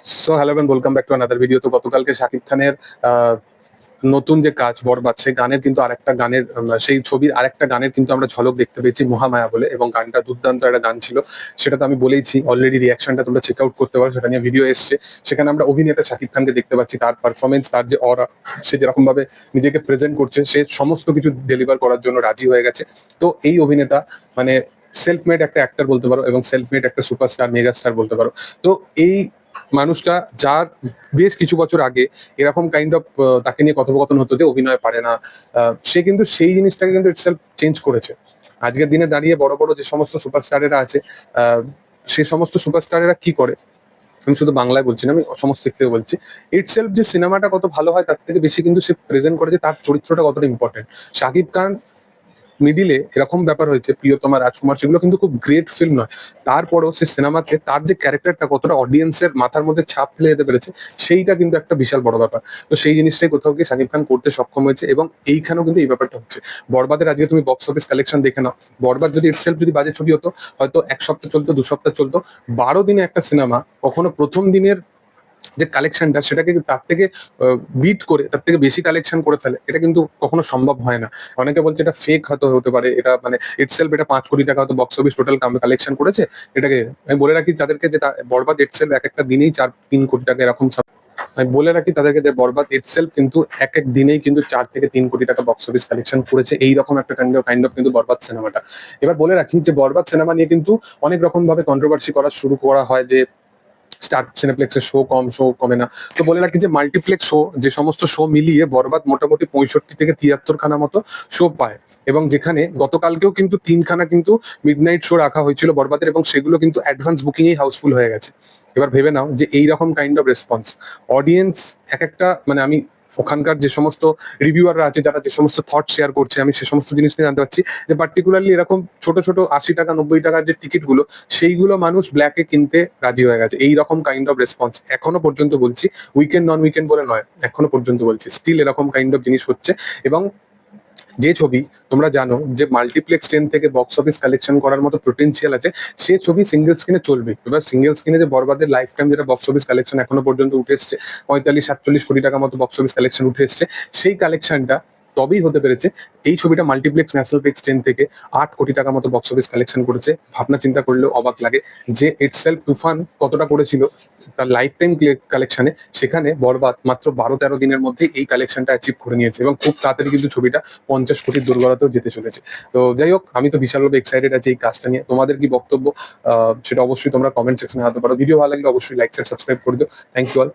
So hello and welcome back to another video. তো গতকালকে শাকিব খানের নতুন যে কাজ বরবাদ, সেই গানের কিন্তু আরেকটা গানের সেই ছবির আরেকটা গানের কিন্তু আমরা ঝলক দেখতে পেয়েছি, মহামায়া বলে, এবং গানটা দুর্দান্ত একটা গান ছিল। সেটা তো আমি বলেইছি অলরেডি, রিয়াকশনটা তোমরা চেক আউট করতে পারো, সেটা নিয়ে ভিডিও এসছে। সেখানে আমরা অভিনেতা শাকিব খানকে দেখতে পাচ্ছি, তার পারফরমেন্স, তার যে অরা, সে যেরকম ভাবে নিজেকে প্রেজেন্ট করছে, সে সমস্ত কিছু ডেলিভার করার জন্য রাজি হয়ে গেছে। তো এই অভিনেতা মানে সেলফ মেড একটা অ্যাক্টর বলতে পারো, এবং সেলফ মেড একটা সুপারস্টার, মেগা স্টার বলতে পারো। তো এই মানুষটা, যার বেশ কিছু বছর আগে এরকম কাইন্ড অফ তাকে নিয়ে কথোপকথন হতো যে অভিনয় পারে না, সে কিন্তু সেই জিনিসটাকে কিন্তু ইটসেলফ চেঞ্জ করেছে। আজকের দিনে দাঁড়িয়ে বড় বড় যে সমস্ত সুপারস্টারেরা আছে, সে সমস্ত সুপারস্টারেরা কি করে, আমি শুধু বাংলায় বলছি না, আমি সমস্ত দিক থেকে বলছি। ইটসেলফ যে সিনেমাটা কত ভালো হয় তার থেকে বেশি কিন্তু সে প্রেজেন্ট করে যে তার চরিত্রটা কতটা ইম্পর্টেন্ট। শাকিব খান মিডিলে এরকম ব্যাপার হয়েছে, প্রিয়তমা, রাজকুমার, সেগুলো কিন্তু খুব গ্রেট ফিল্ম নয়, তারপরেও সে সিনেমাতে তার যে ক্যারেক্টারটা কতটা অডিয়েন্সের মাথার মধ্যে ছাপ ফেলে যেতে পেরেছে, সেইটা কিন্তু একটা বিশাল বড় ব্যাপার। তো সেই জিনিসটাই কোথাও গিয়ে শাকিব খান করতে সক্ষম হয়েছে, এবং এইখানেও কিন্তু এই ব্যাপারটা হচ্ছে। বরবাদের আজকে তুমি বক্স অফিস কালেকশন দেখে নাও, বরবাদ যদি ইটসেলফ যদি বাজে ছবি হতো, হয়তো এক সপ্তাহ চলতো, 2 সপ্তাহ চলতো। 12 দিনে একটা সিনেমা কখনো প্রথম দিনের যে কালেকশনটা, সেটাকে তার থেকে বিট করে, তার থেকে বেশি কালেকশন করে ফেলে, এটা কিন্তু কখনো সম্ভব হয় না। অনেকে বলছে এটা ফেক হয়তো হতে পারে, এটা মানে ইটসেলফ এটা 5 কোটি টাকা হয়তো বক্স অফিস টোটাল কালেকশন করেছে। এটাকে আমি বলে রাখি তাদেরকে যে বরবাদ ইটসেলফ এক একটা দিনেই 4-3 কোটি টাকা এরকম আমি বলে রাখি তাদেরকে যে বরবাদ ইটসেলফ কিন্তু এক এক দিনেই কিন্তু 4 থেকে 3 কোটি টাকা বক্স অফিস কালেকশন করেছে, এইরকম একটা কাইন্ড অফ কিন্তু বরবাদ সিনেমাটা। এবার বলে রাখি যে বরবাদ সিনেমা নিয়ে কিন্তু অনেক রকম ভাবে কন্ট্রোভার্সি করা শুরু করা হয়, যে স্টার সিনেপ্লেক্সের শো কম, শো কমে না। তো বলে রাখি যে মাল্টিপ্লেক্স শো, যে সমস্ত শো মিলিয়ে বরবাদ মোটামুটি 65 থেকে 73 খানা মতো শো পায়, এবং যেখানে গতকালকেও কিন্তু 3খানা কিন্তু মিডনাইট শো রাখা হয়েছিল বরবাদের, এবং সেগুলো কিন্তু অ্যাডভান্স বুকিং এই হাউসফুল হয়ে গেছে। এবার ভেবে নাও যে এইরকম কাইন্ড অফ রেসপন্স অডিয়েন্স, এক একটা মানে আমি ওখানকার যে সমস্ত রিভিউয়াররা আছে, যারা যে সমস্ত থট শেয়ার করছে, আমি সে সমস্ত জিনিস নিয়ে জানতে পারছি যে পার্টিকুলারলি এরকম ছোট ছোট 80 টাকা 90 টাকার যে টিকিটগুলো, সেইগুলো মানুষ ব্ল্যাকে কিনতে রাজি হয়ে গেছে। এই রকম কাইন্ড অফ রেসপন্স এখনো পর্যন্ত বলছি, উইকেন্ড নন উইকেন্ড বলে নয়, এখনো পর্যন্ত বলছি স্টিল এরকম কাইন্ড অফ জিনিস হচ্ছে। এবং যে ছবি, তোমরা জানো যে মাল্টিপ্লেক্স চেন থেকে বক্স অফিস কালেকশন করার মতো পোটেনশিয়াল আছে, সে ছবি সিঙ্গেল স্ক্রিনে চলবে। এবার সিঙ্গেল স্ক্রিনে যে বরবাদের লাইফ টাইম যেটা বক্স অফিস কালেকশন এখনো পর্যন্ত উঠে এসছে, 45-47 কোটি টাকা মতো বক্স অফিস কালেকশন উঠে এসছে, সেই কালেকশনটা তবেই হতে পেরেছে এই ছবিটা মাল্টিপ্লেক্স ন্যাশনাল প্লেক্স 10 থেকে 8 কোটি টাকা মতো বক্স অফিস কালেকশন করেছে। ভাবনা চিন্তা করলেও অবাক লাগে যে ইটসেলফ তুফান কতটা করেছিল তার লাইফ টাইম কালেকশনে, সেখানে বরবাদ মাত্র 12-13 দিনের মধ্যে এই কালেকশনটা অ্যাচিভ করে নিয়েছে, এবং খুব তাড়াতাড়ি কিন্তু ছবিটা 50 কোটির দুর্গড়াতেও যেতে চলেছে। তো যাই হোক, আমি তো বিশালভাবে এক্সাইটেড আছি এই কাজটা নিয়ে। তোমাদের কি বক্তব্য সেটা অবশ্যই তোমরা কমেন্ট সেকশনে জানাতে পারো। ভিডিও ভালো লাগলে অবশ্যই লাইক শেয়ার সাবস্ক্রাইব করে দিও। Thank you all.